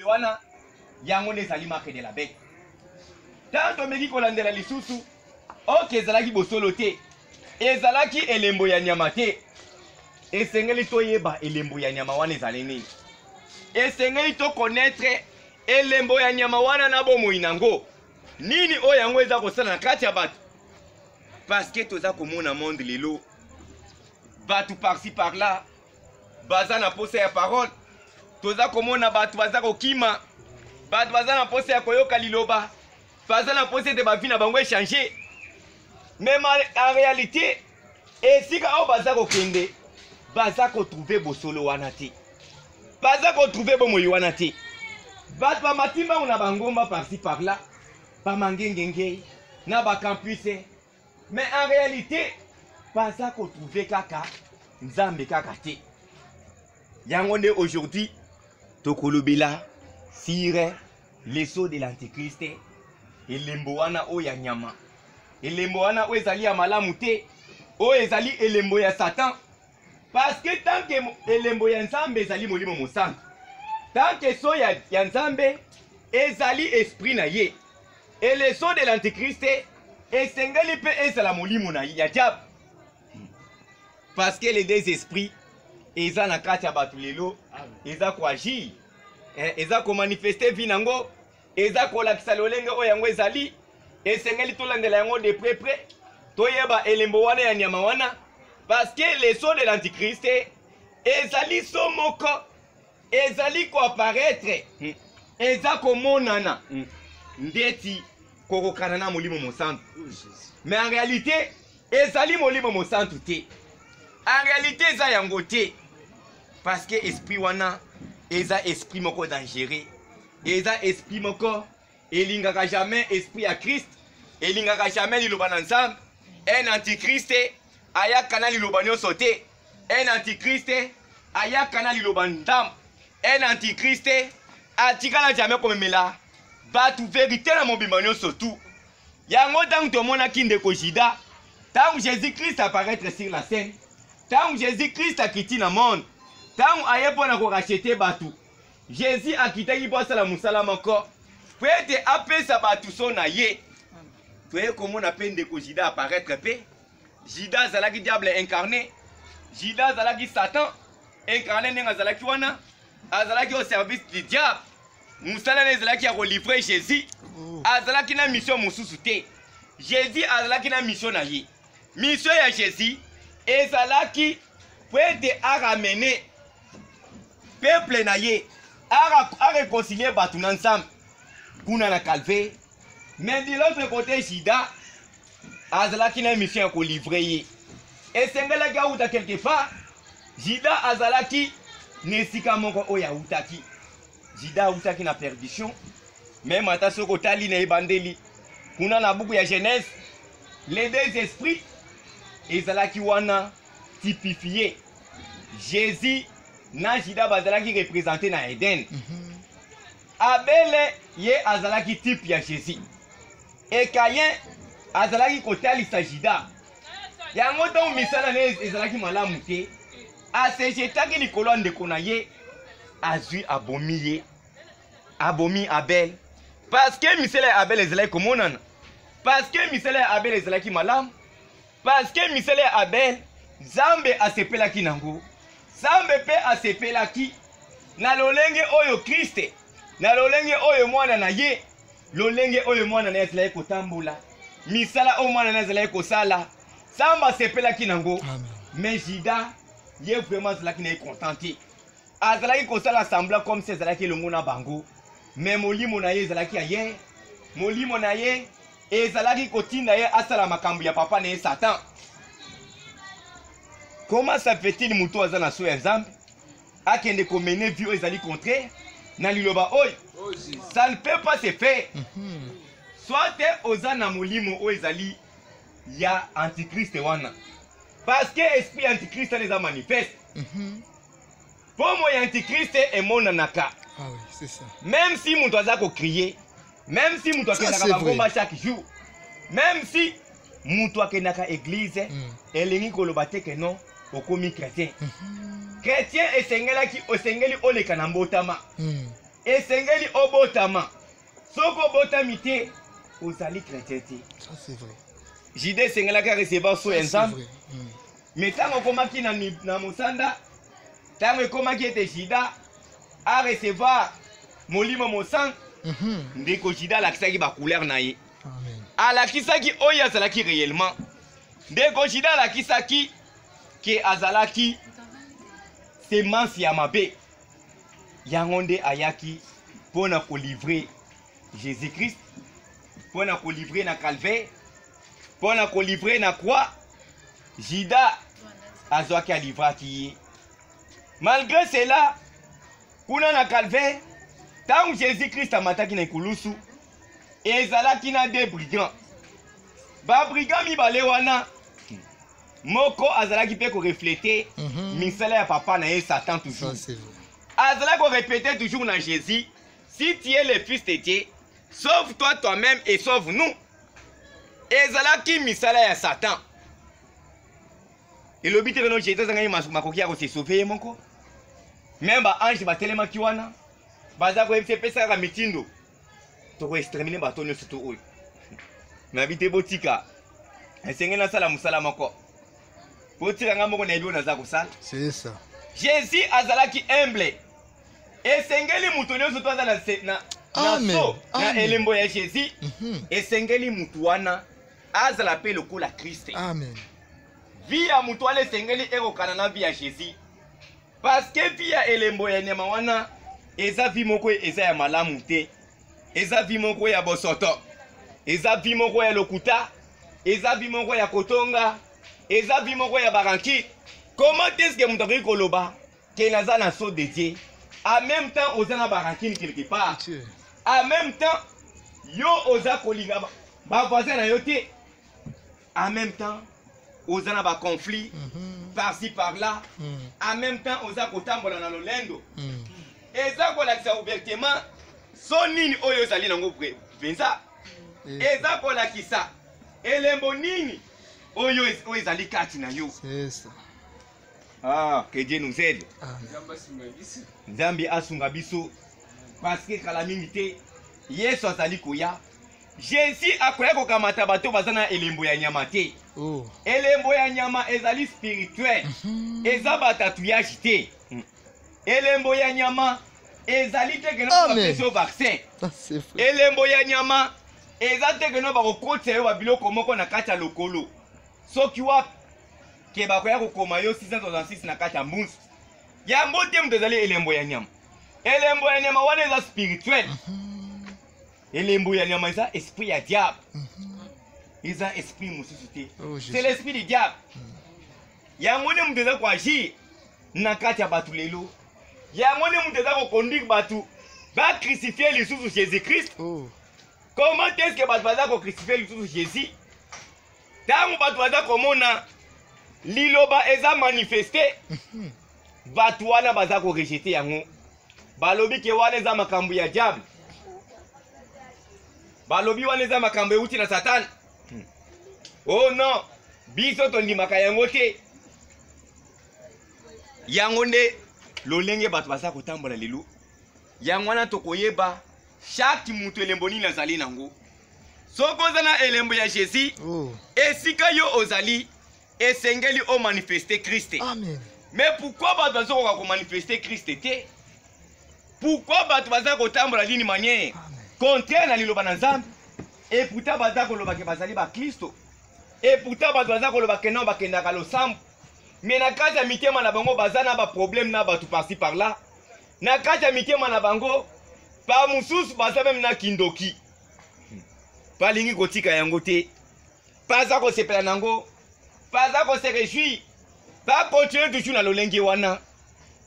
wana yango ne ezali marque de la bête. Tanto meki kolandela lisusu oke ezalaki bosolo te, ezalaki elembo ya nyama te. Esengeli toyeba elembo ya nyama wana ezali nini. Esengeli to connaître elembo ya nyama wana na bomoi nango nini oyo yango eza kosala na kati ya bato. Parce que toza komona monde lelo bato par-ci par-là baza na posa ya parole, toza komona bato baza kokima, bato baza na posa ya koyoka liloba, baza na posa ete bavi na bango échanger. Mais en réalité esika oyo baza kokende baza kotrouve bosolo wana te, baza kotrouve bomoi wana te. Bato bamati mbango na bangomba par-ci par-là, bamangengenge na bacampus, mais en réalité baza kotrouve kaka nzambe kaka te. Yango nde aujourd'hui tokolobela sire leso de l'antichrist, elembo wana oyo ya nyama, elembo wana oyo ezali ya malamu te, oyo ezali elembo ya Satan. Parce que tant que elembo ya nzambe ezali molimo mosantu, tant que so ya nzambe ezali esprit na ye, et leso de l'antichrist esengeli pe ezala molimo na ya diable. Parce que les deux esprits eza na kati ya bato lelo, eza koagir, eza komanifeste vi nango, eza kolakisa lolenge oyo yango ezali. Esengeli tolandela yango de près toyeba elembo wana ya nyama wana. Parce que les sons de l'antichrist ezali so moko, ezali koapparaître, eza komonana ndeti kokokana na molimo mosantu. Mais en réalité ezali molimo mosantu te, en réalité eza yango te. Parce que esprit wana eza esprit moko dangereux, eza esprit moko elingaka jamais esprit ya Christ, elingaka jamais liloba na nzambe. Un antichrist ayaka liloba nyonso te, un antichrist ayaka liloba ndambo, un antichrist atikala jamais komemela bato vérité na mobimba nyonso tu. Yango ntango tomonaki ndeko Juda, ntango Jésus-Christ apparaître sur la scène, ntango Jésus-Christ akiti na monde, ntango aye mpona korachete bato, Jésus akitaki mpo asala mosala moko po ete apesa bato so na ye. Toye komona mpe ndeko Juda apparaître mpe. Juda azalaki diable incarné, Juda azalaki Satan incarné ndenge azalaki wana, azalaki au service du diable. Mosala na ezalaki ya kolivre Jésus, azalaki na mission mosusu te. Jésus azalaki na mission na ye. Mission ya Jésus ezalaki po ete aramene peuple na ye, a réconcilier bato na nzambe kuna na calvaire. Mais de l'autre côté Juda azalaki na mission ya kolivre ye. Esengelaki auta quelque part, Juda azalaki nesika moko oyo autaki. Juda autaki na perdition. Même ata soko tali na ebandeli kuna na buku ya Genèse, les deux esprits ezalaki wana typifié. Jésus na Juda bazalaki représenté na Eden. Abel ye azalaki type ya Jésus. Et Caïn azalaki kotalisa Juda. Yango ntango misala na ezalaki malamu te, asejetaki likolo ya ndeko na ye, azwi abomi ye, abomi Abel. Parce que misala ya Abel ezalaki komonana, parce que misala ya Abel ezalaki malamu, parce que misala ya Abel Nzambe asepelaki nango, Nzambe mpe asepelaki na lolenge oyo Kriste, na lolenge oyo mwana na ye, lolenge oyo mwana na ye ezalaki kotambola, misala oyo mwana na ye ezalaki kosala, Nzambe asepelaki nango. Mais Juda ye vraiment azalaki na ye contenté, azalaki kosala semblant comme si ezalaki elongo na bango. Mais molimo na ye ezalaki aye, molimo na ye ezalaki kotinda ye asala makambo ya papa na ye Satan. Comment ça fait-il muto aza na so ya Nzambe akende komene vie ezali contraire na liloba oyo? Ça ne peut pas se faire. Soit oza na molimo oyo ezali ya antichrist wana, parce que esprit antichrist les a manifeste. Pour moi antichrist est monanaka. Ah oui, c'est ça. Même si mon doigt a crié, même si mon doigt a combat chaque jour, même si mon doigt a église, elle est kolobate que non, au chrétien. Chrétien est sengela qui au sengeli ole kanambotama. esengeli obotama soko obotami te ozali chrétien te. Ça c'est vrai. Juda esengelaki recevoir so ya nzambe. Mm. Mais ntango okomaki na mosanda, ntango ekomaki ete Juda a recevoir molimo mosantu, ndeko Juda alakisaki bacouleur na ye. Amen. Alakisaki oyo azalaki réellement. Ndeko Juda alakisaki ke azalaki semence ya mabe. Yango nde ayaki mpona kolivre Jésus-Christ, mpona kolivre na calvaire, mpona kolivre na croix. Juda azwaki alivraki ye. Malgré cela, kuna na calvaire, tant Jésus-Christ amataki na ikulusu, ezalaki na deux brigands. Ba brigand mibale wana, moko azalaki pe ko refléter misala ya papa na ye Satan toujours. Ça c'est vrai. Azalaki ko répéter toujours na Jésus, si tu es le fils de Dieu, sauve-toi toi-même et sauve-nous. Ezalaki misala ya Satan. Et le but de notre Jésus, c'est makoki ya se sauver moko. Même ba ange batelemaki wana, baza ko mpesa ka mitindo. Toko exterminer bato nyonso to oyo. Na bite botika. Esenge na sala musala moko. Botika nga moko na ebi na za kosala. C'est ça. Jésus azalaki humble. Esengeli muto nyonso to azala na so na elembo ya Jésus. Esengeli mutu wana azala pe lokola Christ. Amen. Vie ya mutu wana esengeli ekokana na vie ya Jésus. Parce que vie ya elembo ya nyama wana eza vie moko eza ya malamu te. Eza vie moko ya bosoto. Eza vie moko ya lokuta. Eza vie moko ya kotonga. Eza vie moko ya baranki. Comment est-ce que mutu akoki koloba ke naza na so de Dieu? En même temps oza na baranki quelque part. En même temps yo oza kolinga ba voisin na yo te. En même temps oza na ba conflit par-ci par-là. En même temps oza kotambola na lolendo. Eza kolakisa ouvertement so nini oyo ezali nango penza. Eza kolakisa elembo nini oyo ezali kati na yo. C'est ça. Ah, que Dieu nous aide. Amen. Nzambi asunga biso parce que kala mingi te Yesu azali koya. Jésus akoya kokamata bato bazana elembo ya nyama te. Oh. Elembo ya nyama ezali spirituel. Eza batatouillage te. Elembo ya nyama ezali te que nous passer au vaccin. Ça c'est vrai. Elembo ya nyama eza te que nous ba kokotsa yo ba biloko moko na kati ya lokolo. Soki wa ke bakoya kokoma yo 666 na kati ya mbusu. Yango te mutu ezali elembo ya nyama. Elembo ya nyama wana eza spirituel. Elembo ya nyama eza esprit ya diable. Eza esprit mosusu te. C'est l'esprit du diable. Yango ne mutu eza koagir na kati ya batu lelo. Yango ne mutu eza koconduire batu ba crucifier lisusu Jésus-Christ. Comment est-ce que batu baza ko crucifier lisusu Jésus? Tango batu baza komona liloba eza manifesté. Batu wana baza ko rejeter yango. Balobi ke wana eza makambo ya diable. Balobi wana eza makambo euti na Satan. Oh non, biso tondimaka yango te. Yango nde lolenge bato baza kotambola lelo. Yango wana tokoyeba chaque mutu elembo nini azali nango. Soko oza na elembo ya Jésus, esika yo ozali esengeli o manifester Christ. Amen. Mais pourquoi bato baza ko manifester Christ te? Pourquoi bato baza kotambola d'une manière contraire na liloba na Nzambe? Et pourtant baza koloba ke bazali ba Kristo. Et pourtant bato baza koloba ke non bakendaka losambo. Mais na kati ya mitema na bango baza na ba problème na bato par-ci par-là. Na kati ya mitema na bango pa mususu baza même na kindoki. Balingi kotika yango te. Baza ko sepela nango. Baza ko se réjouir. Ba continuer toujours na lolenge wana.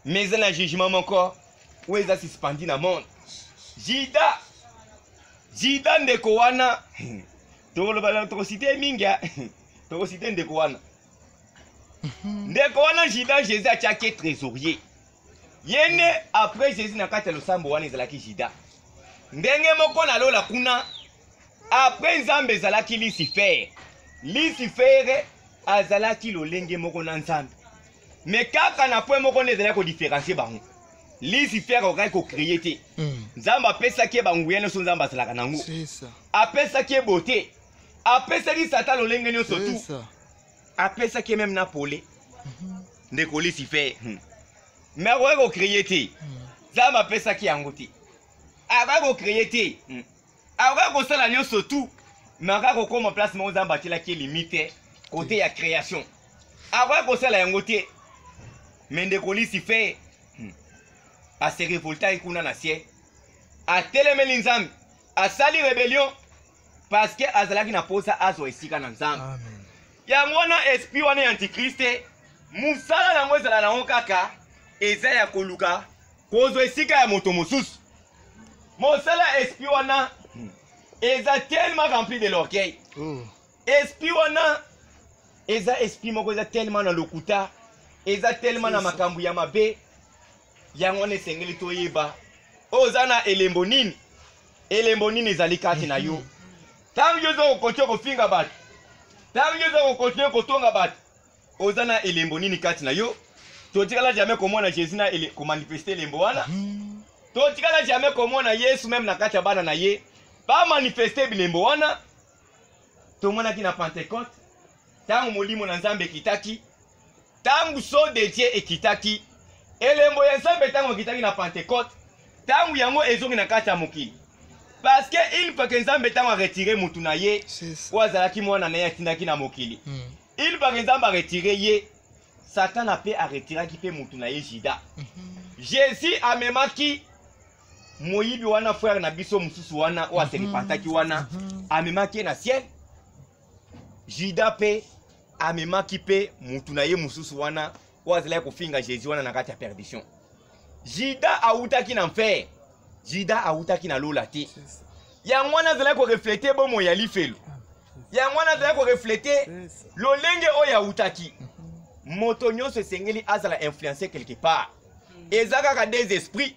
Mais na jugement moko où eza suspendu na monde. Juda ndeko wana. Toko citer minga. Toko citer ndeko wana. Ndeko wana Juda Jésus atiaki trésorier. Yene après Jésus na kati ya losambo wana ezalaki Juda. Ndenge moko na lola kuna après Nzambe ezalaki Lucifer. Lucifer azalaki lolenge moko na Nzambe. Mais kaka na point moko nde ezalaki ko différencier bango. Lucifer aurait créé te. Nzambe apesaki banguya nyonso nzambe asalaka nango. C'est ça. Apesaki beauté. Apesaki Satan lolenge nyonso tout. C'est ça. Apesaki même na pole. Ndeko Lucifer. Mais aurait créé te. Nzambe apesaki yango te. Aurait créé te. Aurait kosala nyonso tout. Mais aurait kokoma place mo nzambe atelaki limite côté ya création. Aurait kosala yango te. Mais ndeko Lucifer a se révolter kuna na ciel a telemeli nzambe a sali rébellion parce que azalaki na posa azo esika na nzambe. Amen. Yango wana esprit wana antichrist musala nango ezala nango kaka eza ya koluka kozo esika ya moto mosusu. Mosala esprit wana eza tellement rempli de l'orgueil. Esprit wana eza esprit moko eza tellement na lokuta eza tellement na makambu ya mabe. Yango ne sengeli toyeba ozana elembo nini ezali kati na yo tangu yozo kokocho kofinga bat tangu yozo kokocho kotonga bat ozana elembo nini kati na yo totikala jamais komona Jésus na ko manifester elembo wana totikala jamais komona Yesu même na kati ya bana na ye ba manifester bilembo wana tomona ki na Pentecôte tangu molimo na Nzambe kitaki tangu so de Dieu ekitaki elembo ya Nzambe tango kitaki na Pentecôte tango yango ezongi na kati ya mokili parce que il faut que Nzambe tango a retiré mutu na ye wazalaki mwana na ye atindaki na mokili il faut que Nzambe a retiré ye Satan a pe a retiré ki pe mutu na ye Juda Jésus amemaki moyibi wana frère na biso mususu wana o aseripantaki wana amemaki na ciel Juda pe amemaki pe mutu na ye mususu wana wazala kofinga Jésus wana na kati ya perdition. Juda autaki na enfer. Juda autaki na lola te. Yango wana zala ko refléter bomo ya lifelo. Yango wana zala ko refléter lolenge oya autaki. Moto nyonso esengeli azala influencer quelque part. Ezaka ka des esprits.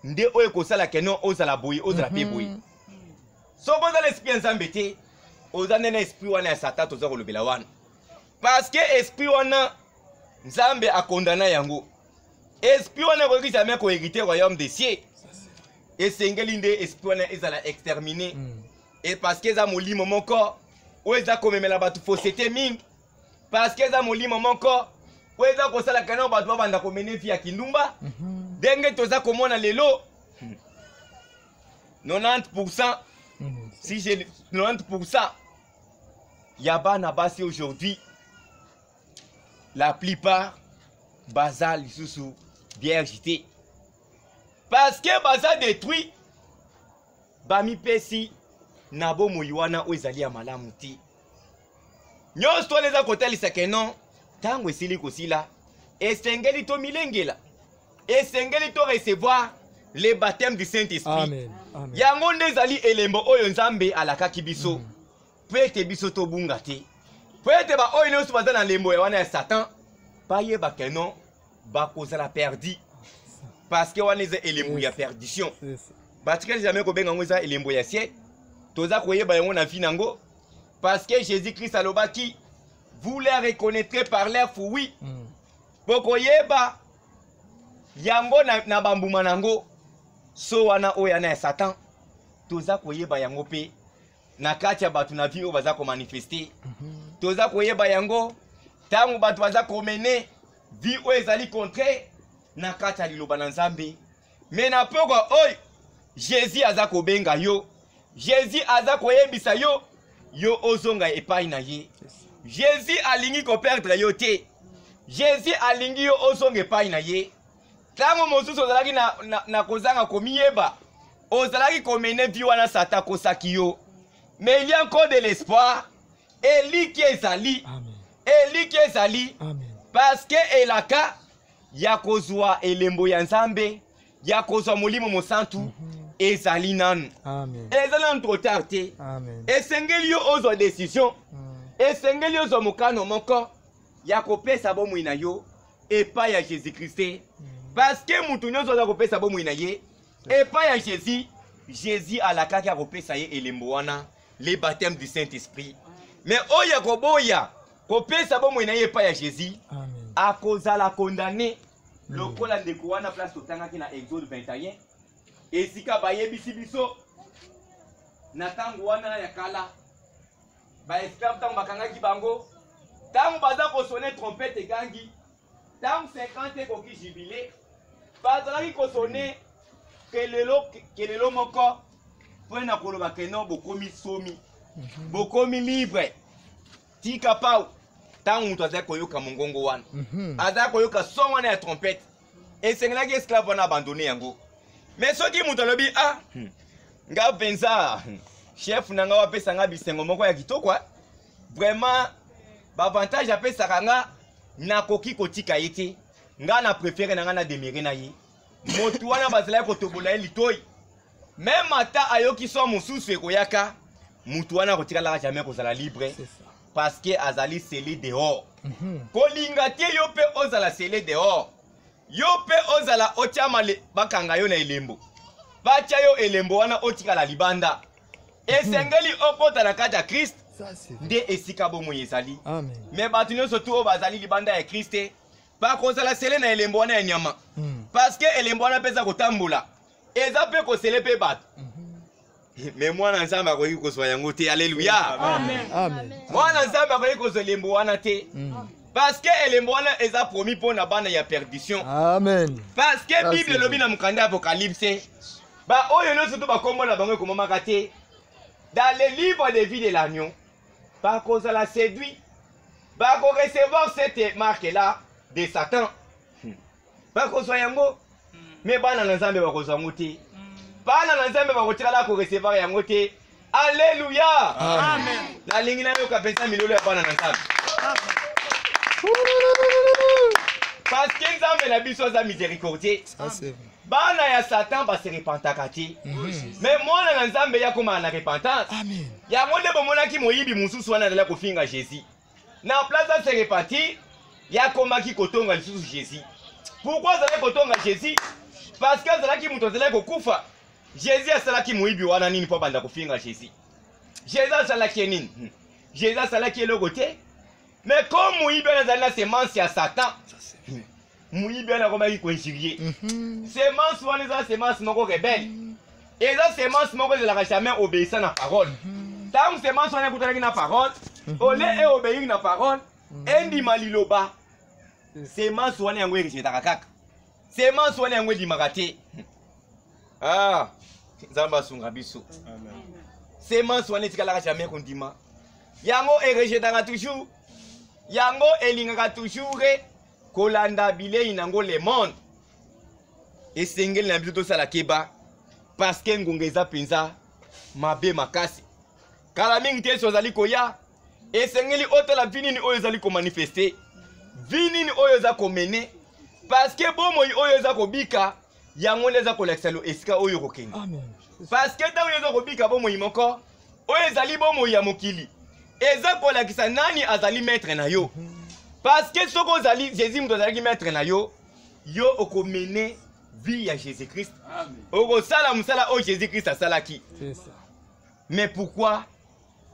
Nde oyo kosala keno ozala boyi ozala pe boyi. So boza l'esprit Nzambe te, ozana na esprit wana ya Satan toza ko lobela wana. Parce que esprit wana Nzambe a condamné yango. Esprit wana ko jamais ko hériter royaume des cieux. Et sengeli nde esprit wana ezala exterminer. Et parce que za molimo moko o eza komemela batu fausseté mingi. Parce que za molimo moko o eza ko sala kana batu babanda ko mener via kindumba. Denge toza komona lelo 90% si j'ai 90% yaba na basi aujourd'hui. La plupart bazal sous bien agité parce que bazal détruit bami pesi nabo moywana ozali ya malamu ti nyos to leza kotali sakeno tango esili kosila esengeli to milengela esengeli to recevoir le baptême du Saint-Esprit. Amen. Amen. Yango ndezali elembo oyo Nzambe alakaki biso pete biso to bunga te. Peut-être ba oyo nyonso baza na lembo ya wana ya Satan paye ba keno ba kozala perdi parce que wana eza elembo ya perdition batikali jamais ko benga ngo eza elembo ya ciel toza koyeba yango na vie nango parce que Jésus-Christ alobaki vous les reconnaîtrez par leurs fruits bokoyeba yango na bambuma nango so wana oyo na ya Satan toza koyeba yango pe na kati ya batu na vie oyo baza ko manifester toza koyeba yango tango batu baza komene vie oyo ezali contraire na kati ya liloba na Nzambe mais na pokwa oyo Jésus aza kobenga yo Jésus aza koyebisa yo yo ozonga epai na ye Jésus alingi ko perdre yo te Jésus alingi yo ozonga epai na ye tango mosusu ozalaki na kozanga komiyeba ozalaki komene vie wana Satan kosaki yo mais il y a encore de l'espoir Eli qui ezali Eli qui ezali parce que elaka ya kozwa elembo ya Nzambe ya kozwa molimo mosantu ezali nanu ezali nanu trop tard te esengeli yo ozwa décision esengeli yo ozwa mokano moko ya kopesa bomoi na yo epai ya Jésus-Christ parce que mutu nyonso aza kopesa bomoi na ye epai ya Jésus alakaki akopesa ye elembo wana le baptême du Saint-Esprit mais oya koboya kopesa bomoi na ye epai ya Jésus akozala condamné lokola ndeko wana place totangaki na Exode 21 esika bayebisi biso na tango wana ya kala baesclave tango bakangaki bango tango baza kosone trompete egangi tango 50 ekoki jubile bazalaki kosone kelelo moko mpo na koloba keno bokomi somi bokomi libre tika pau tango moto azali koyoka mongongo wana azali koyoka son wana ya trompete esengelaki esclave wana abandone yango mais soki moto alobi nga mpenza chef na nga wapesa nga bisengo moko ya kitoko vraiment bavantage apesaka nga nakoki kotika ye te nga na préféré na nga na demire na ye moto wana bazalaki kotobola ye litoi même ata ayoki so mosusu ekoyaka moto wana akotikalaka jamais kozala libre parce que azali scellé dehors kolinga te yo mpe ozala scellé dehors yo mpe ozala otiama bakanga yo na elembo batia yo elembo wana otikala libanda esengeli okota na kati ya Christ nde esika bomoi ezali me bato nyonso tu oyo bazali libanda ya Christ te bakozala sele na elembo wana ya nyama parce que elembo wana mpe eza kotambola eza mpe kosele mpe bato me mwana nzambe akoki kozwa yango te alleluya mwana nzambe akoki kozwa elembo wana te parce que elembo wana eza promis mpo na bana ya perdition parce que bible elobi na mokanda ya apocalypse oyo nyonso to bakombo na bango ekomamaka te dans le livre de vie de l'agneau bakozala séduit bakorecevoir cette marque là de Satan bakozwa yango me bana na nzambe bakozwa yango te bana na nzambe bakotikala korecevoir yango te alleluya nalingi nayoka mpenza milolo ya bana na nzambe parce que nzambe na biso aza miséricordieux bana ya Satan base repentaka te mais mwana na nzambe ya koma na repentance yango nde bomonaki moyibi mosusu wana azala kofinga Jésus na place ase repentir yakomaki kotonga lisusu Jésus pourquoi azalaki kotonga Jésus parce que azalaki moto azalaki kokufa Jésus asalaki moyibi wana nini mpo banda kofinga Jésus Jésus asalaki nini Jésus asalaki eloko te mais comme moyibi wana azali na semence ya Satan moyibi wana akomaki koinjurie semence wana eza semence moko rebelle eza semence moko ezalaka jamais obéissant na parole ntango semence wana ekutanaki na parole ole eobéir na parole endima liloba semence wana yango erejetaka kaka semence wana yango edimaka te nzambe asunga biso semence wana etikalaka jamais kondima yango erejetaka toujours yango elingaka toujours kolanda bilei nango le monde esengeli na biso tosala keba parce que ngonga eza mpenza mabe makasi kala mingi te ozali koya esengeli otala vi nini oyo ezali komanifeste vi nini oyo eza komene parce que bomoi oyo eza kobika yango nde eza kolakisa lo esika oyo kokende parce que ntango eza kobika bomoi moko oyo ezali bomoi ya mokili eza kolakisa nani azali maître na yo parce que soko ozali Jésus moto azalaki maître na yo yo okomene vie ya Jésus Christ okosala mosala oyo Jésus Christ asalaki mais pourquoi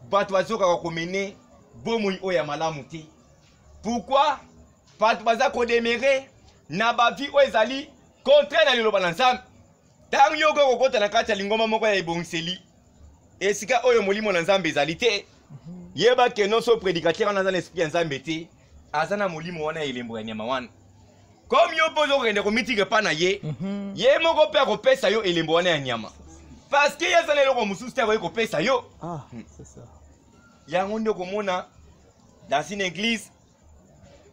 bato bazokaka komene bomoi oyo ya malamu te pourquoi bato baza kodemere na bavi oyo ezali contraire na liloba na nzambe ntango yo okoki kokota na kati ya lingomba moko ya ebongiseli esika oyo molimo na nzambe ezali te yeba ke nyonso prédicateur wana aza na esprit ya nzambe te aza na molimo wana ya elembo ya nyama wana comme yo mpo ozokende komitika epa na ye ye moko mpe akopesa yo elembo wana ya nyama parce que ye aza na eloko mosusu te akoki kopesa yo yango nde okomona dans une église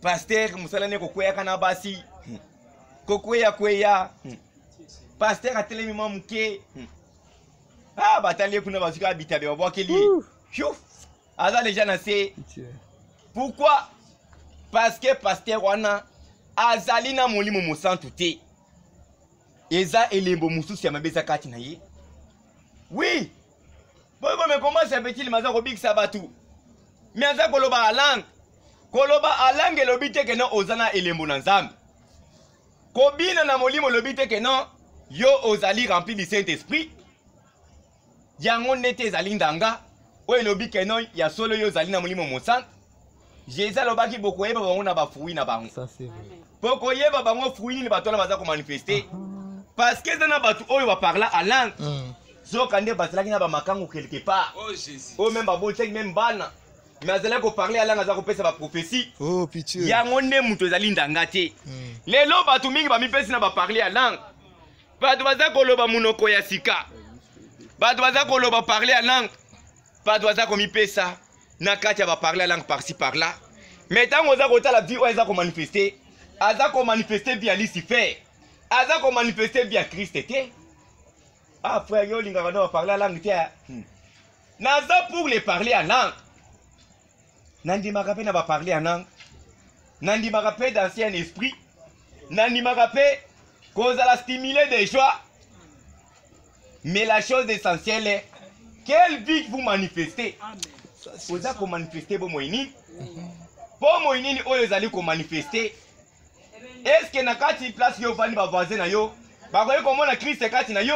paster mosala nde kokweyaka na basi kokweya paster atelemi mwa moke batali ye kuna bazuki abitabe babwakeli aza deja na se pourquoi parce que paster wana azali na molimo mosantu te eza elembo mosusu ya mabe eza kati na ye oui boyebome comment sabetili maza kobikisa bato me aza koloba alange elobi te keno oza na elembo na nzambe kobina na molimo elobi te keno yo ozali rempli du saint esprit yango nde te ezali ndanga oyo elobi keno ya solo yo ozali na molimo mosantu Jésus alobaki bokoyeba bango na ba fruit na bango. Ça c'est vrai. Bokoyeba bango fruit ni bato na baza ko manifester. Parce que dans bato oyo ba parla à langue. Zoka nde basalaki na ba makango quelque part. Oh Jésus. O même ba botek même bana. Mais azala ko parler à langue aza ko pesa ba prophétie. Oh pitié. Yango nde muto ezali ndanga te. Lelo bato mingi ba mipesi na ba parler à langue. Bato baza ko loba munoko ya sika. Bato baza ko loba parler à langue. Bato baza ko mipesa na kati ya ba parler à langue par-ci par-là. Mais tant oza ko tala vie oza ko manifester, aza ko manifester via Lucifer. Aza ko manifester via Christ te. Ah frère yo linga va parler à langue te. Naza pour les parler à langue. Nandi makape na ba parler à langue. Nandi makape d'ancien esprit. Nandi makape cause à la stimuler des joies. Mais la chose essentielle est quelle vie vous manifestez. Vous avez manifesté pour moïni. Pour moïni oyo zali ko manifester. Est-ce que na kati place yo vani ba voisin na yo? Ba koyo komona Christ kati na yo.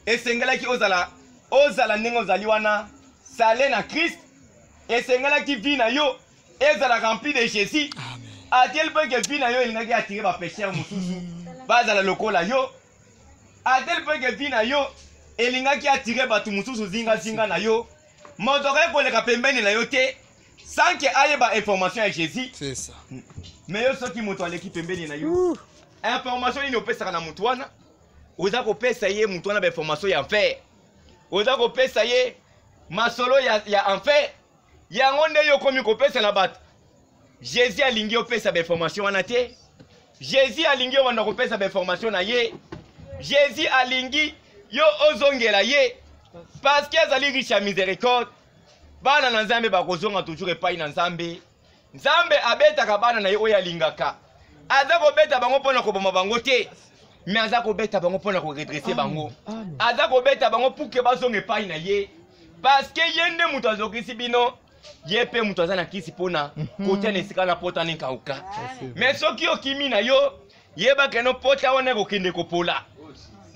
Esengela ki ozala nengo zali wana salé na Christ. Esengela ki vie na yo ezala rempli de Jésus. A tel point que vie na yo elingaki attirer ba pécheur mususu. Bazala lokola yo. A tel point que vie na yo elingaki attirer batu mususu zinga na yo. Motoke koleka pembeni na yo te sans que ayeba information ya Jésus. C'est ça. Mais yo soki moto aleki pembeni na yo. Information ni opesaka na mutu wana. Oza kopesa ye mutu wana ba information ya enfer. Oza kopesa ye masolo ya enfer. Yango nde yo komi kopesa na bato. Jésus alingi opesa ba information wana te. Jésus alingi wana kopesa ba information na ye. Jésus alingi yo ozongela ye. Parce que azali riche ya miséricorde. Bana na Nzambe bakozonga toujours epai na Nzambe. Nzambe abetaka bana na ye oyo alingaka. Aza kobeta bango mpona koboma bango te. Mais aza kobeta bango mpona koredresser bango. Aza kobeta bango pour que bazonga epai na ye. Parce que ye nde mutu azokisi bino. Ye pe mutu aza na kisi mpona kotia na esika na pota ne kauka. Mais soki okimi na yo yeba keno pota wana kokende kopola.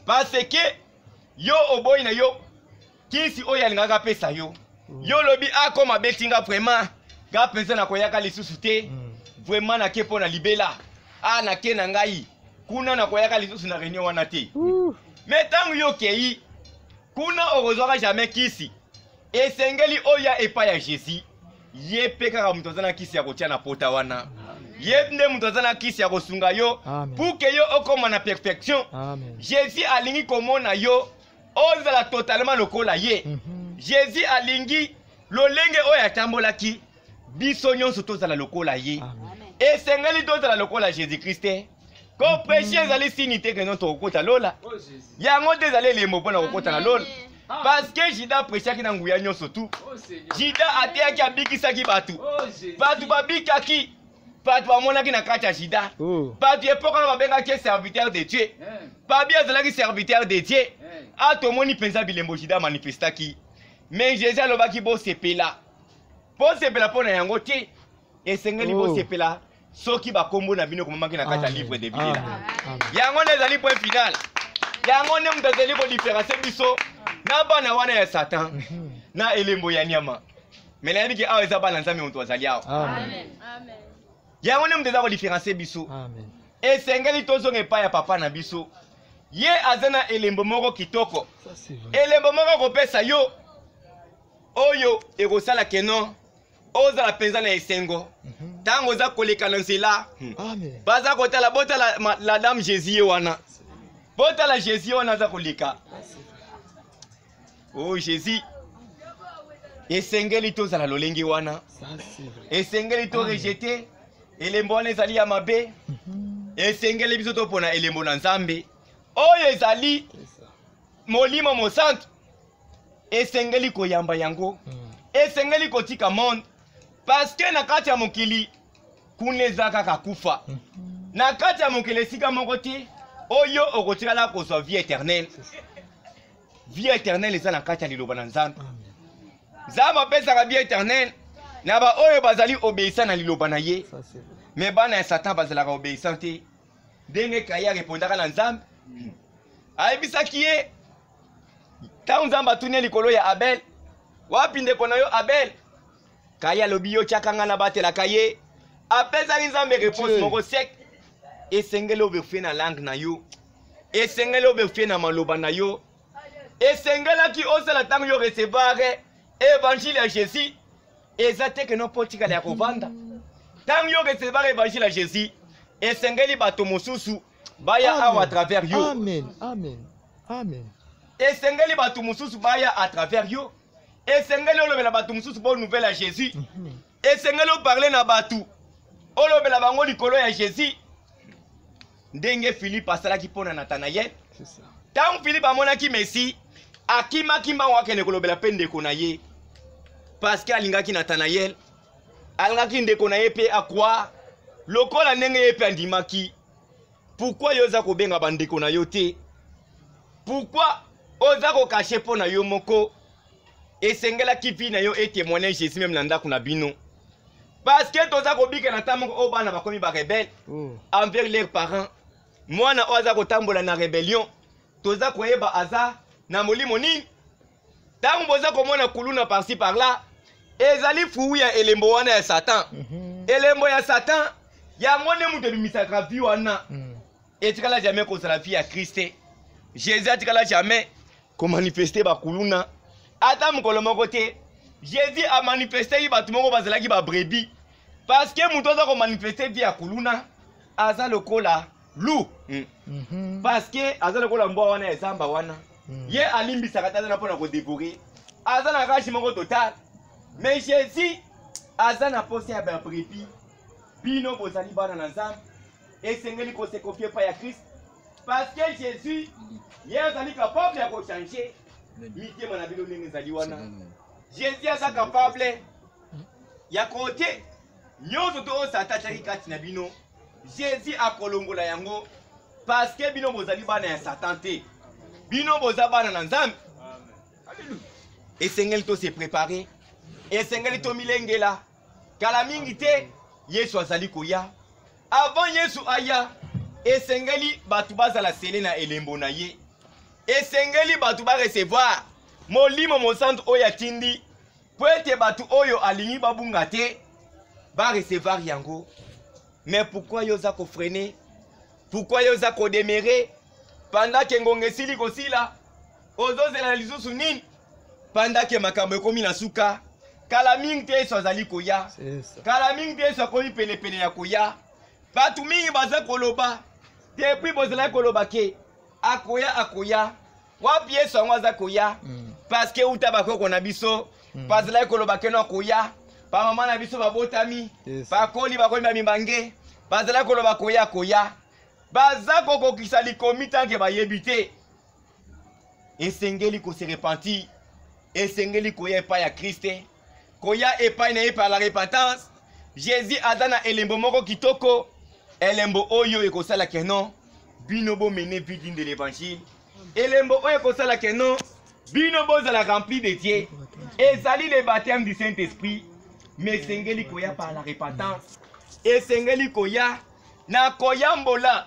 Parce que yo oboyi na yo kisi oyo alingaka pesa yo. Yo lobi akoma betinga vraiment. Ga pensa na koyaka lisusu te. Vraiment na ke pona libela. Ah na ke na ngai. Kuna na koyaka lisusu na réunion wana te. Mais tangu yo kei kuna orozwaka jamais kisi. Esengeli oya epa ya Jésus. Ye peka mutu azana kisi ya kotia na pota wana. Ye nde mutu azana kisi ya kosunga yo. Pour que yo okoma na perfection. Jésus alingi komona yo. Ozala totalement lokola ye. Jésus alingi lolenge oya tambolaki. Biso nyonso tozala lokola ye. Esengeli tozala lokola Jésus Christ. Ko prêcher ezali sinité que non tokota lola. Yango te ezali lembo pona kokota na lola. Parce que Jida prêchaki na nguya nyonso tu. Jida atiaki abikisaki batu. Batu babikaki. Batu bamonaki na kati ya Jida. Batu epoka na babengaki serviteur de Dieu. Babi azalaki serviteur de Dieu. Atomoni penza bilembo Jida manifestaki. Mais Jésus alobaki bo sepela. Bo sepela pona yango te. Esengeli bo sepela. Soki bakombo na bino komamaki na kati ya livre de vie là. Yango nezali point final. Yango ne mutazeli ko différencier biso na bana wana ya Satan na elembo ya nyama. Mais la biki awa eza bana Nzambe mutu azali awa. Amen. Amen. Yango ne mutazeli ko différencier biso. Amen. Esengeli tozonga epai ya papa na biso. Ye azana elembo moko kitoko. Ça c'est vrai. Elembo moko kopesa yo oyo ekosala keno ozala penza na esengo. Tango za koleka na nzela. Amen. Baza kotala botala la dame Jésus wana. Botala Jésus wana za koleka. Oh Jésus. Esengeli tozala lolenge wana. Ça c'est vrai. Esengeli to rejeter elembo wana ezali ya mabe. Esengeli biso to pona elembo na Nzambe. Oyo ezali molimo mosantu. Esengeli koyamba yango. Esengeli kotika monde. Parce que na kati ya mokili kuneza kaka kufa. Na kati ya mokili sika moko te oyo okotikala kozwa vie éternelle. Vie éternelle eza na kati ya liloba na Nzambe. Nzambe apesaka vie éternelle na ba oyo bazali obéissant na liloba na ye. Mais bana ya Satan bazalaka obéissant te. Ndenge Kaya répondaka na Nzambe. Ayebisaki ye tango Nzambe atuni likolo ya Abel. Wapi ndeko na yo Abel? kaya lobi yo chakanga na batela kaye apesa nzambe réponse moko sec esengeli oberfie na langue na yo esengeli oberfie na maloba na yo esengelaki osala ntango yo recevoir évangile ya Jésus eza te ke no mpo tikala ya kovanda ntango yo recevoir évangile ya Jésus esengeli bato mosusu baya awa à travers yo. Amen. Amen. Amen. Esengeli bato mosusu baya à travers yo. Esengeli olobela bato mosusu bonne nouvelle à Jésus. Esengeli parler na bato olobela bango likolo ya Jésus. Ndenge Philippe asalaki pona Nathanaël. C'est ça. Tant Philippe amonaki Messi akimaki mbango akende kolobela pe ndeko na ye. Parce que alingaki Nathanaël alingaki ndeko na ye pe akwa lokola ndenge ye pe andimaki. Pourquoi yoza ko benga bandeko na yo te? Pourquoi oza ko cacher po na yo moko? Esengela kipi na yo et témoigner Jésus même na ndako na bino. Parce que toza ko bika na tamongo o bana bakomi ba rebelle envers leurs parents. Mwana oza ko tambola na rébellion. Toza ko yeba aza na molimo nini? Tango boza ko mona kuluna par-ci par-là. Ezali fuwi ya elembo wana ya Satan. Elembo ya Satan ya ngone mutu bimisaka vi wana. Etikala jamais ko sala vie à Christ. Jésus atikala jamais ko manifester ba kuluna. Ata mukolo moko te. Jésus a manifesté ba tumoko bazalaki ba brebis. Parce que mutu za ko manifester vie à kuluna aza lokola loup. Parce que aza lokola mbwa wana ezamba wana. Ye alimbisaka taza na pona ko dévorer. Aza na rashi moko total. Mais Jésus aza na poste ya ba brebis. Bino bozali bana na nzambe. Et Seigneur qu'on se confie pas à Christ. Parce que Jésus, il est capable de changer. Jésus est capable. Il y a côté. Jésus a kolongola yango. Parce que bino bozali bana ya Satan te. Bino bozabana na nzambe. Et Seigneur to se préparer. Et Seigneur to milengela. Kala mingi te Yesu azali koya. Avant Yesu aya, esengeli batu bazala sele na elembo na ye. Esengeli batu ba recevoir molimo mo centre oya tindi. Poete batu oyo alingi babunga te ba recevoir yango. Mais pourquoi yoza ko freiner? Pourquoi yoza ko demeurer pendant que ngongesili kosila? Ozozela lisusu nini? Pendant que makambo ekomi na suka. Kala mingi te Yesu azali koya. Kala mingi te Yesu akomi pene pene ya koya. Batu mingi baza koloba. Depuis bozela koloba ke akoya. Wapi Yesu anwaza koya. Parce que uta bakoko na biso. Bazela koloba ke no akoya. Pa mama na biso babotami. Bakoli ba mimbange. Bazela koloba koya. Baza koko kisali komita ke bayebite. Esengeli ko se repentir. Esengeli koya epa ya Christ. Koya epa na epa la repentance. Jésus adana elembo moko kitoko. Elembo oyo ekosala keno bino bo mener vie digne de l'évangile. Elembo oyo ekosala keno bino bo zala rempli de Dieu. Ezali le baptême du Saint-Esprit. Mais sengeli koya par la repentance. Et sengeli koya na koyambola.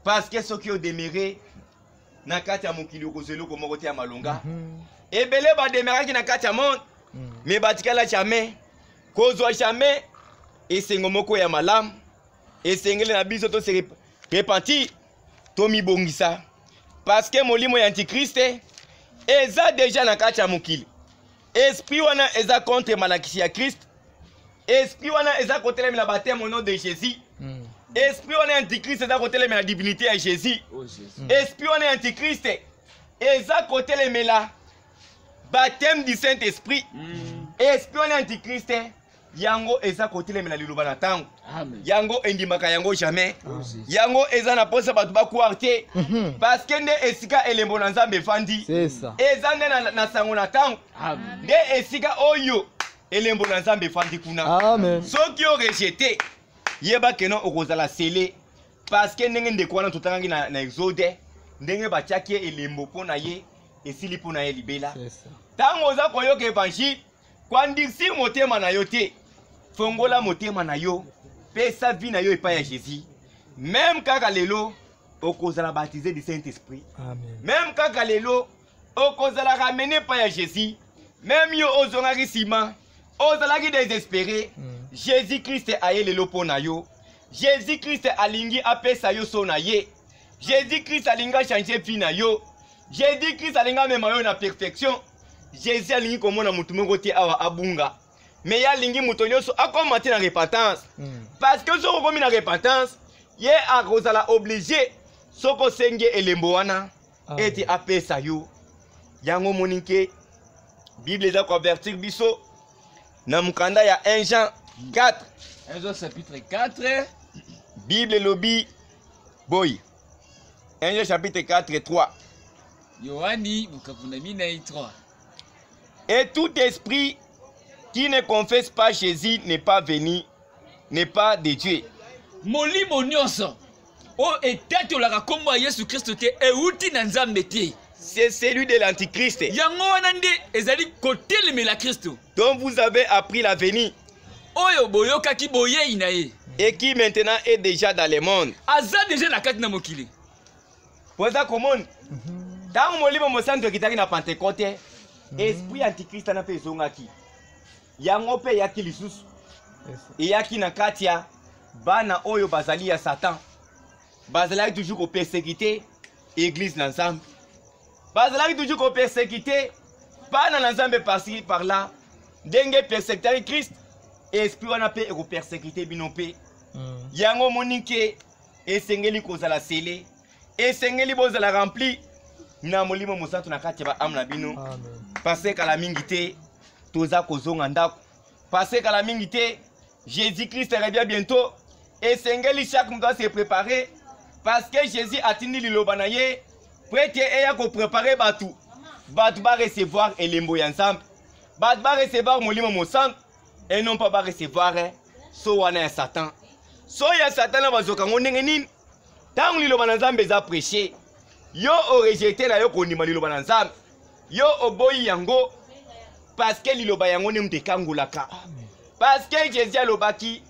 Parce que ceux qui ont demeuré na kati ya mokili okozelo ko moko te ya malonga. Ebele ba demeuré ki na kati ya monde. Mais batikala jamais. Kozwa jamais. Esengo moko ya malam. Esengeli na biso to se repentir. To mibongisa. Parce que molimo ya antichrist eza déjà na kati ya mokili. Esprit wana eza contre malakisi ya Christ. Esprit wana eza kotelemi na baptême au nom de Jésus. Esprit wana antichrist eza kotelemi na divinité ya Jésus. Esprit wana antichrist eza kotelemi la baptême du Saint-Esprit. Esprit wana antichrist yango eza kotelemi na liloba na tango. Yango endimaka yango jamais. Yango eza na posa batu ba kuarte. Parce que nde esika elembo na Nzambe fandi. C'est ça. Eza nde na sango na tango. Nde esika oyo elembo na Nzambe fandi kuna. Amen. Soki o rejeté yeba keno okozala sele. Parce que ndenge ndeko wana totangangi na Exode ndenge batiaki elembo pona ye esili pona ye libela. C'est ça. Tango oza koyoka évangile kwandisi motema na yo te. Fongola motema na yo. Pesa vie na yo epa ya Jésus. Même kaka lelo okozala baptisé du Saint-Esprit. Amen. Même kaka lelo okozala ramené pa ya Jésus. même yo ozongaki sima ozalaki désespéré Jésus-Christ aye lelo pona yo Jésus-Christ alingi apesa yo so na ye Jésus-Christ alinga changer vie na yo Jésus-Christ alinga mema yo na perfection Jésus alingi komona mutu moko te awa abunga mais ya lingi mutu nyonso akoma te na repentance parce que soko komi na repentance ye akozala obligé soko senge elembo wana ete apesa yo yango moninke Bible eza convertir biso na mukanda ya 1 Jean 4 1 Jean chapitre 4 Bible lobi boy 1 Jean chapitre 4 et 3 Yohani mukavunami na 3 Et tout esprit qui ne confesse pas Jésus n'est pas venu, n'est pas de Dieu. Molimo nyonso o etatolaka kombo ya Yesu Kristo te euti na Nzambe te. C'est celui de l'Antichrist. Yango wana nde ezali kotelemela Kristo. Dont vous avez appris la venue. Oyo boyokaki boyei na ye. Et qui maintenant est déjà dans le monde. Aza déjà na kati na mokili. Poza komoni. Tango molimo mosantu kitaki na Pentecôte. Esprit Antichrist na pe zongaki. Yango pe yaki lisusu. Yaki na katia bana oyo bazali ya Satan. Bazali toujours ko persécuter église na Nzambe. Bazali toujours ko persécuter bana na Nzambe par-ci par-là. Denge persécuter Christ. Esprit wana pe ko persécuter bino pe. Yango monike esengeli kozala sele. Esengeli bozala rempli na molimo mosantu na kati ba amna bino. Parce que la mingi te toza kozonga ndako. Parce que la mingi te Jésus-Christ revient bientôt. Et sengeli chaque monde doit se préparer. Parce que Jésus a tenu liloba na ye. Prête eya ko préparer batu. Batu ba recevoir elembo ya Nzambe. Batu ba recevoir molimo mosantu et non pas ba recevoir so wana ya Satan. So ya Satan na bazoka ndenge nini? Tangu liloba na Nzambe za prêcher. Yo o rejeter na yo kondima liloba na Nzambe. Yo oboyi yango parce que liloba yango ne mtekangolaka. Parce que Jésus alobaki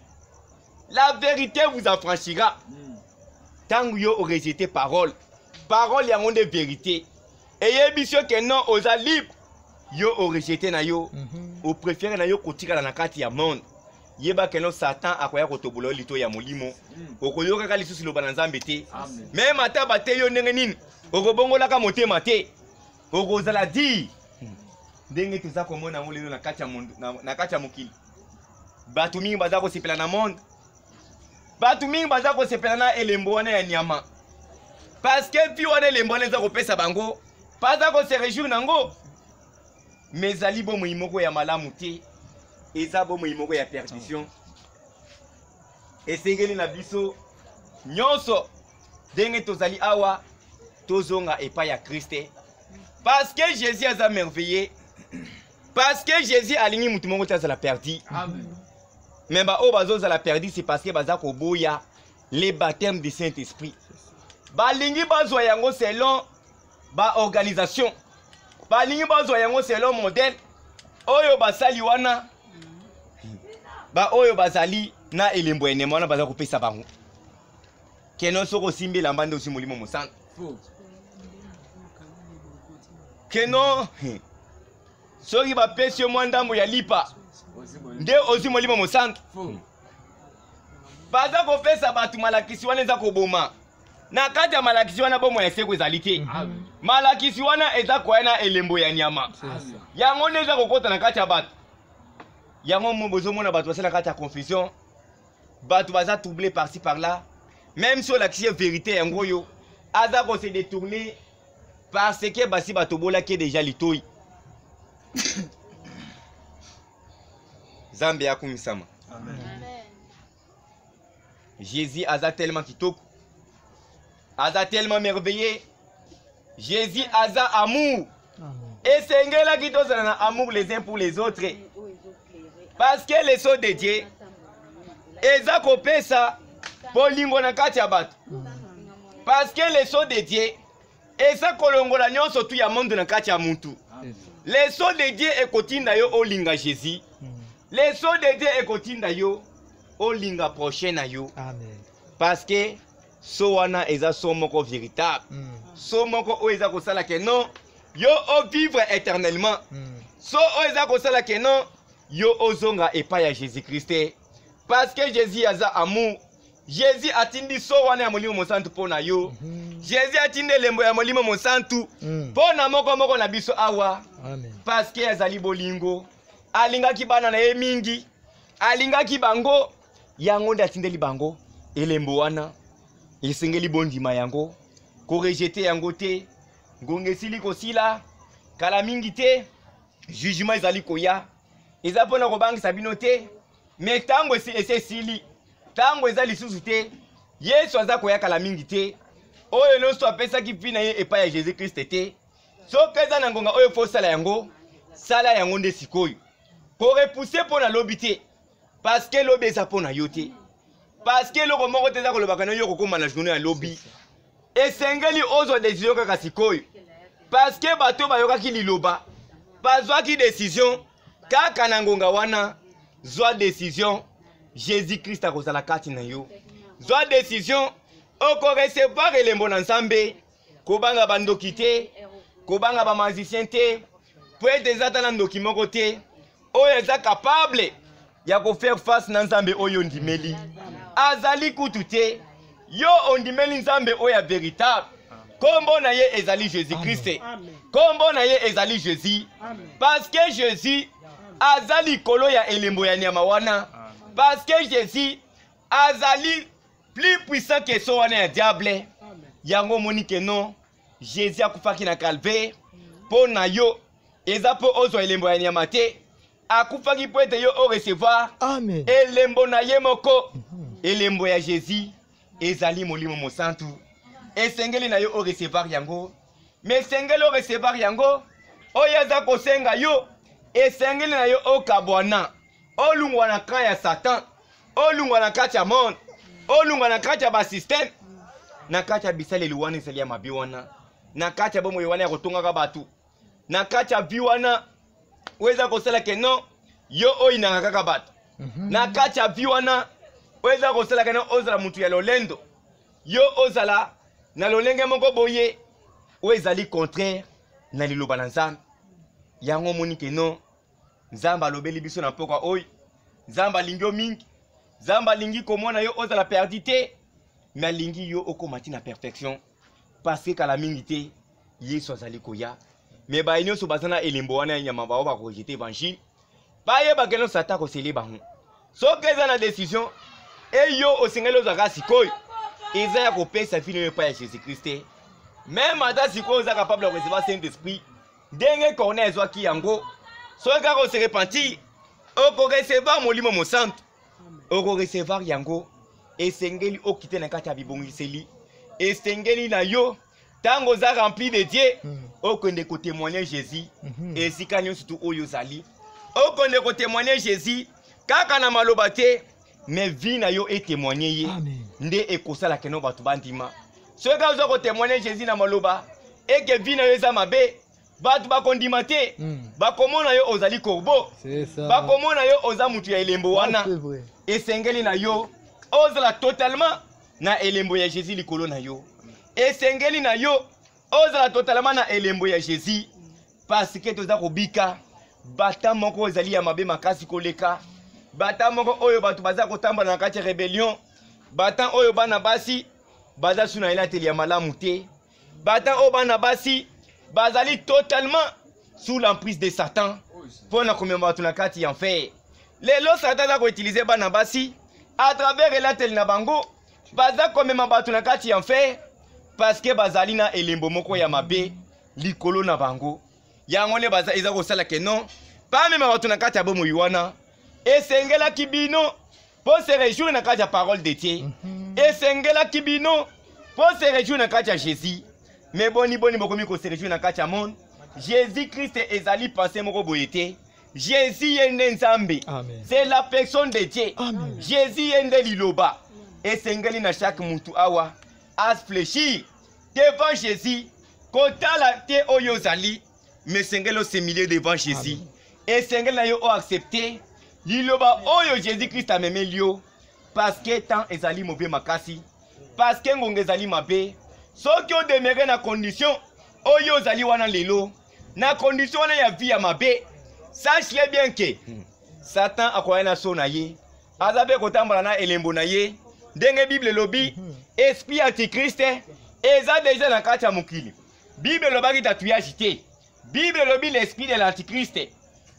la vérité vous affranchira. Tangu yo o rejeter parole. Parole yango de vérité. Et yebisio que non oza libre. Yo o rejeter na yo. O préférer na yo kotika na kati ya monde. Yeba que non Satan akoya kotobolo lito ya molimo. Okoyoka kali susi liloba na Nzambe te. Même ata bate yo ndenge nini. Okobongolaka motema te. Okozala di ndenge tuza komona ngo lelo na kati ya mokili batu mingi baza kosepela na monde batu mingi baza kosepela na elembo wana ya nyama parce que pi wana elembo wana eza kopesa bango baza kose réjouir nango mais ezali bomoi moko ya malamu te eza bomoi moko ya perdition esengeli na biso nyonso ndenge tozali awa tozonga epai ya Kriste. Parce que Jésus a merveillé. Parce que Jésus a ligné mutu moko tazala perdu. Amen. Mais ba o bazo za la perdu c'est parce que baza ko boya les baptêmes du Saint-Esprit. Ba lingi bazo yango selon ba organisation. Ba lingi bazo yango selon modèle. Oyo basali wana. Ba oyo bazali na elembo enema wana baza ko pesa bango. Keno soko simbe la mbande osi molimo mosantu. Keno soki bapesi yo mwa ndambo ya lipa nde ozwi molimo mosantu baza kopesa bato malakisi wana eza koboma na kati ya malakisi wana bomoi ya seko ezali te malakisi wana eza koya na elembo ya nyama yango nde eza kokota na kati ya bato yango bozomona bato basala kati ya confusion bato baza troublé par-ci par-là même si olakisi ye vérité yango oyo aza kose détourner parce que basi batobola ki déjà litoi Zambe ya kumisama. Amen. Jésus a tellement kitoko. A tellement merveilleux. Jésus a amour. Et c'est ngela qui donne amour les uns pour les autres. Parce que les sons de Dieu eza kopesa polingo na kati ya bato. Parce que les sons de Dieu eza kolongola nyonso tu ya monde na kati ya muntu. Les sons de Dieu ekotinda yo olinga Jésus. Les sons de Dieu ekotinda yo olinga prochain na yo. Amen. Parce que so wana eza so moko véritable. So moko o eza kosala ke non yo o vivre éternellement. so oyo eza kosala ke non yo ozonga epai ya Jésus Christ parce que Jésus aza amour. Jésus atindi so wana ya molimo mosantu mpo na yo. Jésus atindi elembo ya molimo mosantu mpo na moko na biso awa. Amen. Parce que azali bolingo. Alingaki bana na ye mingi. Alingaki bango. Yango nde atindeli bango elembo wana. Esengeli bondima yango. Ko rejete yango te. Ngonga esili kosila. Kala mingi te. Jugement ezali koya. Eza mpona kobangisa bino te. Mais tango esili. Tango eza lisusu te. Yesu aza koya kala mingi te. Oyo nyonso apesaki mpi na ye epai ya Jésus Christ te. Soki eza na ngonga oyo fo sala yango. Sala yango nde sikoyo. Korepousse mpo na lobi te. Parce que lobi eza mpo na yo te. Parce que eloko moko te eza kolobaka na yo kokoma na journée ya lobi. Esengeli ozwa décision kaka sikoyo. Parce que bato bayokaki liloba. Bazwaki décision. Kaka na ngonga wana. Zwa décision. Jésus Christ akozala kati na yo. Zwa décision. Oko recevoir elembo na Nzambe. Kobanga bandoki te. Kobanga ba magicien te. Po ete ezata na ndoki moko te. Oyo eza capable ya ko faire face na Nzambe oyo ndimeli. Azali kutu te. Yo ondimeli Nzambe oyo ya véritable. Kombo na ye ezali Jésus Christ. Kombo na ye ezali Jésus. Parce que Jésus azali kolo ya elembo ya nyama wana. Parce que Jésus azali plus puissant que so wana ya diable. Yango monike non. Jésus akufaki na calvaire. Po na yo. Eza po ozo elembo ya nyama te. Akufaki po ete yo o recevoir. Amen. Elembo na ye moko. Elembo ya Jésus. Ezali molimo mosantu. Esengeli na yo o recevoir yango. Mais sengeli o recevoir yango. Oyo eza kosenga yo. Esengeli na yo o kabwana. Olungwa na kran ya Satan. Olungwa na kati ya monde. Olungwa na kati ya ba système. Na kati ya bisaleli wana esali ya mabi wana. Na kati ya bomo wana ya kotongaka batu. Na kati ya vi wana weza kosala ke non yo oyinanga kaka batu. Na kati ya vi wana weza kosala ke non ozala mutu ya lolendo. Yo ozala na lolenge moko boye wezali contraire na liloba na Nzambe. Yango moni ke non Nzambe alobeli biso na pokwa oyo. Nzambe alingi yo mingi. Nzambe alingi komona yo ozala perdi te. Mais alingi yo okomati na perfection. Parce que kala mingi te Yesu azali koya. Mais ba nyonso bazana elembo wana ya nyama bao ba rejeter évangile. Ba ye ba keno Satan ko sele bango. Soki eza na décision et yo osengeli ozaka sikoyo. Eza ya kopesa fino yo pa ya Jésus Christ. Même ata sikoyo oza capable de recevoir Saint-Esprit. Ndenge corne ezwaki yango. Soki kaka se repentir, oko recevoir molimo mosantu. Oko recevoir yango. Esengeli okite na kati ya bibongiseli. Esengeli na yo tango za rempli de Dieu. Okende ko témoigner Jésus. Esika nyonso tu oyo zali. Okende ko témoigner Jésus. Kaka na maloba te. Mais vie na yo et témoigner ye. Nde ekosala keno batu bandima. Soki kaka oza ko témoigner Jésus na maloba. Et que vie na yo eza mabe. Batu bakondima te. Bakomona yo ozali korbo. Bakomona yo oza mutu ya elembo wana. Esengeli na yo ozala totalement na elembo ya Jésus likolo na yo. Esengeli na yo ozala totalement na elembo ya Jésus. Parce que toza kobika bata moko ozali ya mabe makasi koleka. Bata moko oyo batu baza kotambola na kati ya rébellion. Bata oyo bana basi baza suna elateli ya malamu te. Bata oyo bana basi bazali totalement sous l'emprise de Satan. Pona komema batu na kati ya enfer. Lelo Satan za ko utiliser bana basi à travers elateli na bango. Baza komema batu na kati ya enfer. Parce que bazali na elembo moko ya mabe likolo na bango. Yango ne baza eza kosala ke non. Pas même batu na kati ya bomo yuana. Esengela kibino pour se réjouir na kati ya parole de Dieu. Esengela kibino pour se réjouir na kati ya Jésus. Mais boni bokomi ko se réjouir na kati ya monde. Jésus Christ ezali pensé moko boyete. Jésus yende Nzambe. C'est la personne de Dieu. Jésus yende liloba. Esengeli na chaque mutu awa à fléchir devant Jésus. Kotala te oyo zali. Mais sengelo se milieu devant Jésus. Esengeli na yo o accepter. Liloba oyo Jésus Christ a memé lio. Parce que tant ezali mauvais makasi. Parce que ngonge ezali mabe. Soki o demeure na condition oyo zali wana lelo. Na condition wana ya vie ya mabe. Sache-le bien que Satan akoya na so na ye. Azabe kotambola na elembo na ye. Ndenge Bible lobi esprit antichrist eza déjà na kati ya mokili. Bible lobaki tatouage te. Bible lobi l'esprit de l'antichrist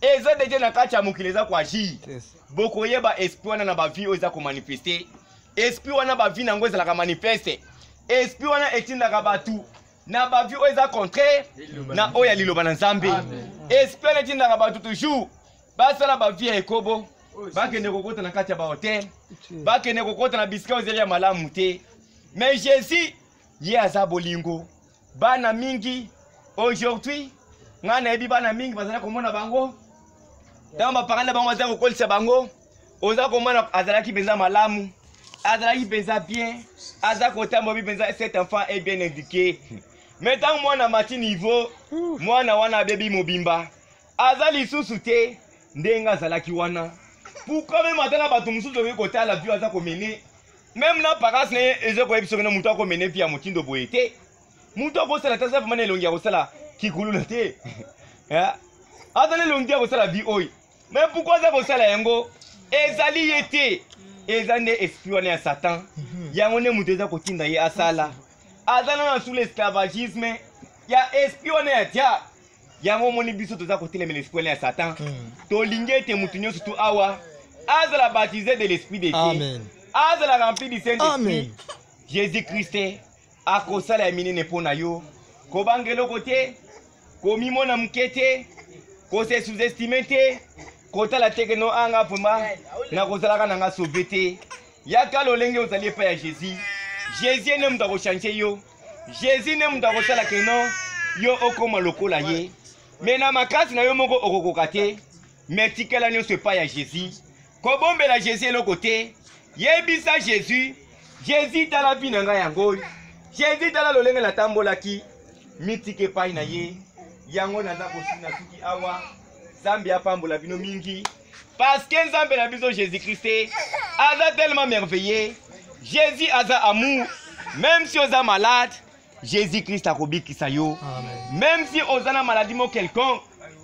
eza déjà na kati ya mokili eza ko agir. Bokoyeba esprit wana na ba vie eza ko manifester. Esprit wana ba vie nango ezalaka manifeste. Esprit wana etindaka batu na ba vie eza contraire na oya liloba na Nzambe. Esprit wana etindaka batu toujours basala ba vie ekobo. Bakende kokota na kati ya ba hotel. Bakende kokota na bisika ozeli ya malamu te. Mais Jésus ye aza bolingo. Bana mingi aujourd'hui ngana ebi bana mingi bazala komona bango. Tamba parana bango bazala kokolisa bango. Oza komona azalaki benza malamu. Azalaki benza bien. Aza kotambo bi benza cet enfant est bien éduqué. Maintenant mwana mati niveau mwana wana bebi mobimba. Azali susu te ndenga azalaki wana. Pourquoi même atana bato mususu okoki kotala vie aza komene même na parase na ye eza koyebi soki na moto akomene vie ya motindo boye te moto akosala te aza vraimen elongi ya kosala kikulula te aza na elongi ya kosala vie oyo mais pourquoi aza kosala yango ezali ye te eza nde esprit wana ya Satan yango nde moto eza kotinda ye asala aza na sous l'esclavagisme ya esprit wana ya diable yango moni biso toza kotelemela esprit wana ya Satan tolingi ete moto nyonso tu awa azala baptisé de l'esprit de Dieu azala rempli du Saint-Esprit. Jésus-Christ akosala ya minene mpona yo kobangela kote komimona moke te kose sous-estime te kotala teke no anga mpoma na kozalaka na nga sauve te yaka lolenge ozali epai ya Jésus. Jésus ne moto akochange yo. Jésus ne moto akosala keno yo okoma lokola ye me na makasi na yo moko okokoka te me tikela nyonso epai ya Jésus. Kobombela Jésus eloko te yebisa Jésus. Jésus tala vi na ngai yango. Jésus tala lolenge natambolaki mitike epai na ye yango naza kosina suki awa Nzambe apambola bino mingi parce que Nzambe na biso Jésus-Christ aza tellement merveilleux. Jésus aza amour. Même si oza malade Jésus-Christ akobikisa yo. Même si oza na maladie mo quelconque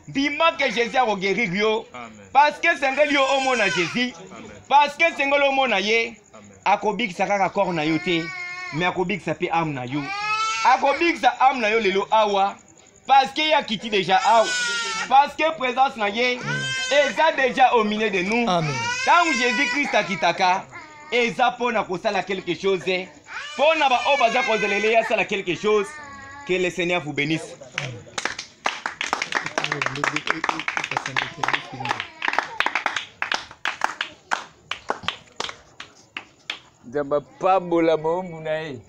bima que Jésus a guérir yo. Parce que sengeli yo omona Jésus. Parce que sengeli omona ye akobikisa kaka corps na yo te mais akobikisa pe âme na yo. Akobikisa âme na yo lelo awa parce que ya kiti déjà awa. Parce que présence na ye eza déjà au milieu de nous. Tant Jésus-Christ akitaka eza pona kosala quelque chose. Pona ba obaza kozelele ya sala quelque chose. Que le Seigneur vous bénisse. Nzamba pambola momu na ye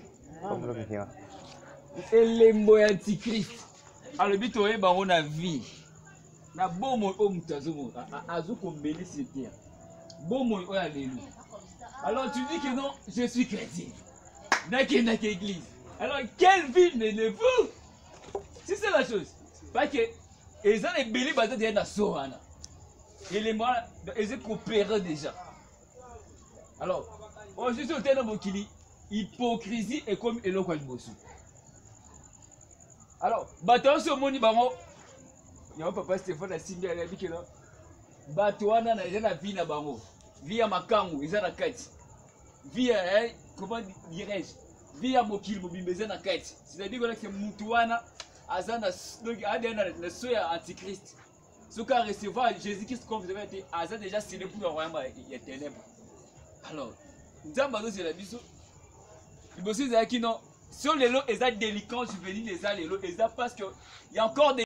elembo ya antichrist alobi toyeba ngo na vie na bomoi oyo moto azokombelisi te bomoi oyo alelo. Alors tu dis que non, je suis chrétien nakendaka église. Alors quelle vie menez-vous? Si c'est la chose parce que eza na ebele baza deya na so wana elembo wana eza coopérer déjà. Alors aujourd'hui au terme mokili hypocrisie est comme eloko ya liboso. Alors bato nyonso omoni bango yango papa Stéphane asimbi alobi ke no bato wana na eza na vie na bango vie ya makangu eza na kati vie ya comment dirais-je vie ya mokili mobimba eza na kati. C'est-à-dire que mutu wana aza na na so ya antichrist soki a recevoir Jésus-Christ comme vous avez été aza déjà scellé pour le royaume ya ténèbres. Alors Nzambe azozela biso liboso ezalaki non so lelo eza délicat juvénile eza lelo eza parce que il y a encore des